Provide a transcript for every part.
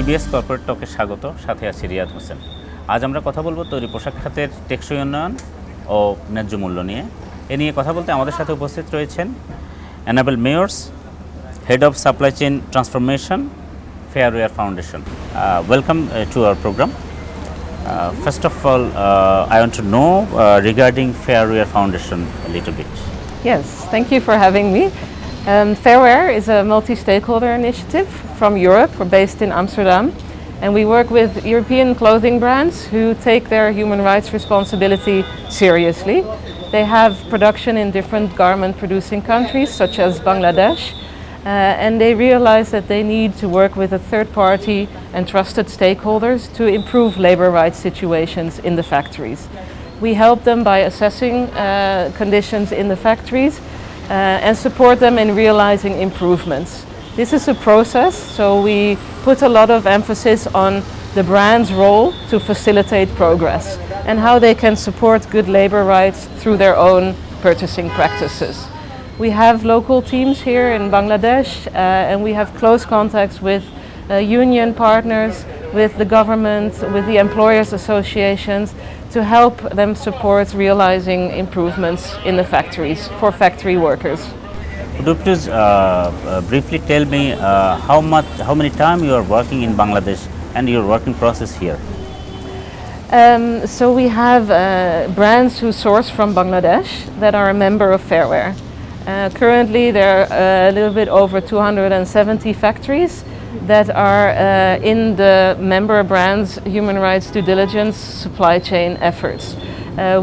CBS corporate টকে স্বাগত। সাথে আছি রিয়াদ হোসেন। আজ আমরা কথা বলবো তৈরি পোশাক খাতের টেকসই উন্নয়ন ও ন্যায্য মূল্য নিয়ে। এ নিয়ে কথা বলতে আমাদের সাথে উপস্থিত রয়েছেন Annabel Meyers, head of supply chain transformation, fair wear foundation. Welcome to our program. First of all, I want to know regarding Fairware Foundation a little bit. Yes, thank you for having me. Fairware is a multi-stakeholder initiative from Europe. We're based in Amsterdam, and we work with European clothing brands who take their human rights responsibility seriously. They have production in different garment producing countries such as Bangladesh, and they realize that they need to work with a third party and trusted stakeholders to improve labor rights situations in the factories. We help them by assessing conditions in the factories and support them in realizing improvements. This is a process, so we put a lot of emphasis on the brand's role to facilitate progress and how they can support good labor rights through their own purchasing practices. We have local teams here in Bangladesh, and we have close contacts with union partners, with the government, with the employers' associations to help them support realizing improvements in the factories for factory workers. Could you please briefly tell me how many time you are working in Bangladesh and your working process here? So we have brands who source from Bangladesh that are a member of Fairware. Currently there are a little bit over 270 factories that are in the member brands' human rights due diligence supply chain efforts.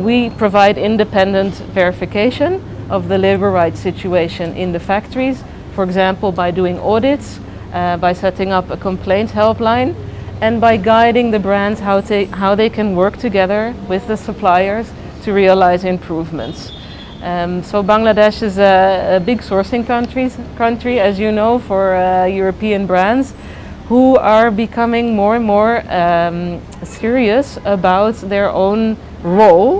We provide independent verification of the labor rights situation in the factories, for example by doing audits, by setting up a complaint helpline, and by guiding the brands how they can work together with the suppliers to realize improvements. So Bangladesh is a big sourcing country, as you know, for European brands who are becoming more and more serious about their own role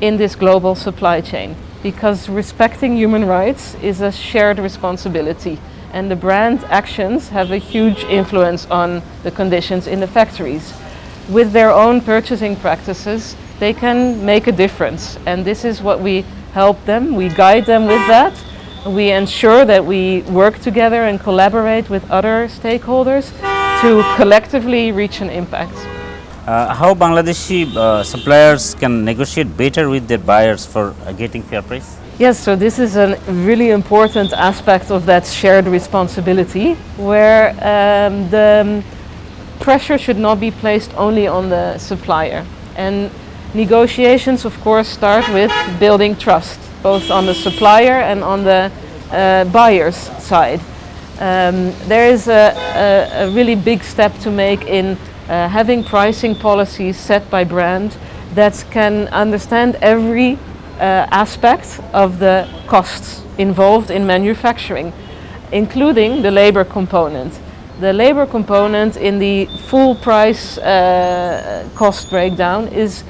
in this global supply chain, because respecting human rights is a shared responsibility, and the brand actions have a huge influence on the conditions in the factories. With their own purchasing practices, they can make a difference, and this is what we help them, we guide them with that. We ensure that we work together and collaborate with other stakeholders to collectively reach an impact. How Bangladeshi suppliers can negotiate better with their buyers for getting fair price? Yes, so this is a really important aspect of that shared responsibility, where the pressure should not be placed only on the supplier. And negotiations, of course, start with building trust, both on the supplier and on the buyer's side. There is a really big step to make in having pricing policies set by brand that can understand every aspect of the costs involved in manufacturing, including the labor component. The labor component in the full price cost breakdown is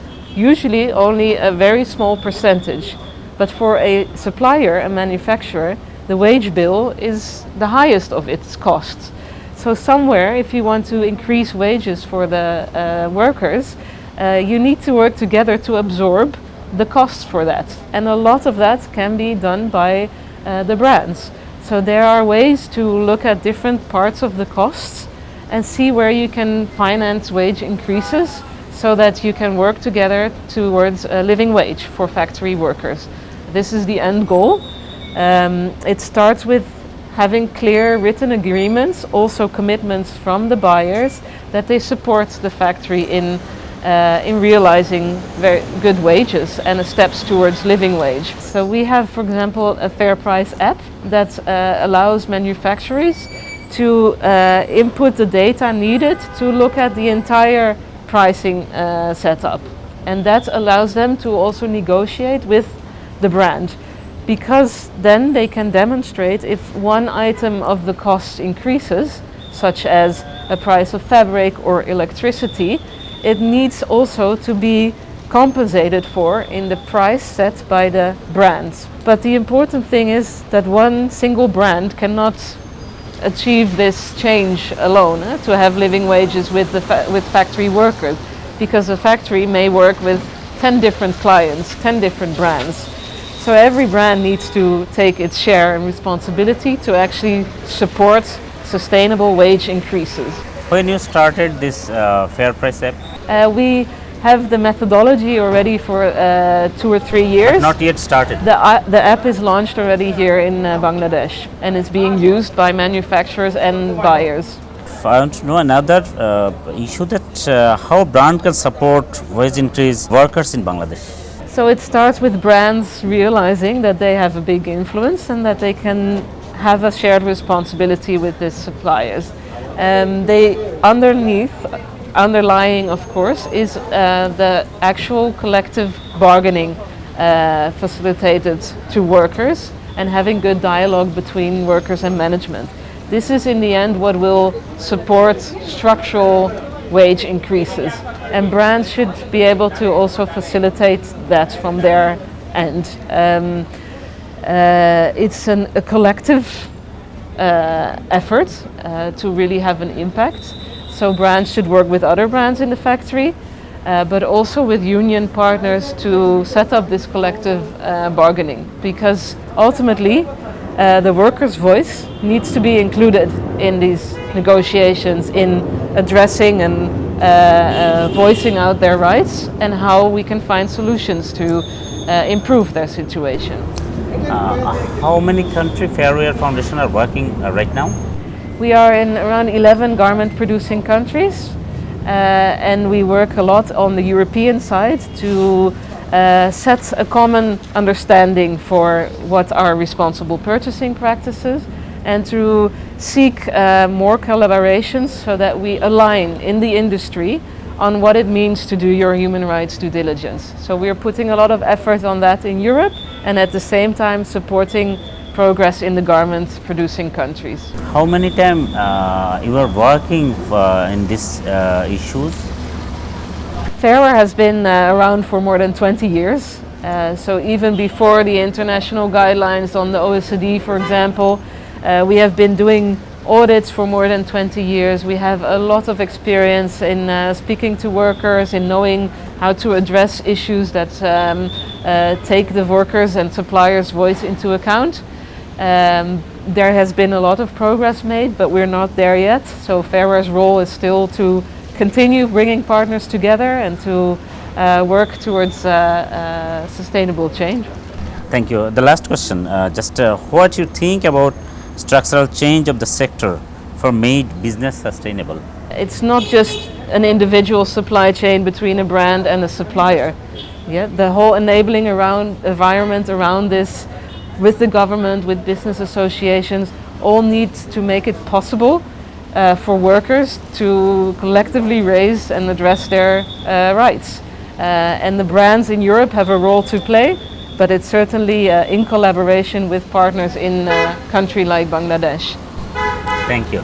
usually only a very small percentage, but for a supplier, a manufacturer, the wage bill is the highest of its costs. So somewhere, if you want to increase wages for the workers, you need to work together to absorb the costs for that, and a lot of that can be done by the brands. So there are ways to look at different parts of the costs and see where you can finance wage increases, so that you can work together towards a living wage for factory workers. This is the end goal. It starts with having clear written agreements, also commitments from the buyers that they support the factory in realizing very good wages and steps towards living wage. So we have, for example, a Fair Price app that allows manufacturers to input the data needed to look at the entire pricing setup, and that allows them to also negotiate with the brand, because then they can demonstrate if one item of the cost increases, such as a price of fabric or electricity, it needs also to be compensated for in the price set by the brands. But the important thing is that one single brand cannot achieve this change alone, to have living wages with with factory workers, because a factory may work with 10 different clients, 10 different brands. So every brand needs to take its share and responsibility to actually support sustainable wage increases. When you started this Fair Price app, We have the methodology already for 2 or 3 years. not yet started. The app is launched already here in Bangladesh, and it's being used by manufacturers and buyers. I want to know another issue, that how brand can support wage increase workers in Bangladesh. So it starts with brands realizing that they have a big influence and that they can have a shared responsibility with the suppliers. Underlying, of course, is the actual collective bargaining facilitated to workers and having good dialogue between workers and management. This is in the end what will support structural wage increases, and brands should be able to also facilitate that from their end. It's a collective effort to really have an impact. So brands should work with other brands in the factory, but also with union partners to set up this collective bargaining, because ultimately the workers' voice needs to be included in these negotiations, in addressing and voicing out their rights and how we can find solutions to improve their situation. How many country Fairware Foundation are working right now? We are in around 11 garment producing countries, and we work a lot on the European side to set a common understanding for what are responsible purchasing practices, and to seek more collaborations so that we align in the industry on what it means to do your human rights due diligence. So we are putting a lot of effort on that in Europe, and at the same time supporting progress in the garment producing countries. How many time you are working in these issues? Fairware has been around for more than 20 years. So even before the international guidelines on the OECD, for example, we have been doing audits for more than 20 years. We have a lot of experience in speaking to workers, in knowing how to address issues that take the workers' and suppliers' voice into account. There has been a lot of progress made, but we're not there yet. So Fairware's role is still to continue bringing partners together and to work towards sustainable change. Thank you. The last question, what you think about structural change of the sector for made business sustainable? It's not just an individual supply chain between a brand and a supplier. Yeah, the whole enabling environment around this, with the government, with business associations, all need to make it possible for workers to collectively raise and address their rights. And the brands in Europe have a role to play, but it's certainly in collaboration with partners in a country like Bangladesh. Thank you.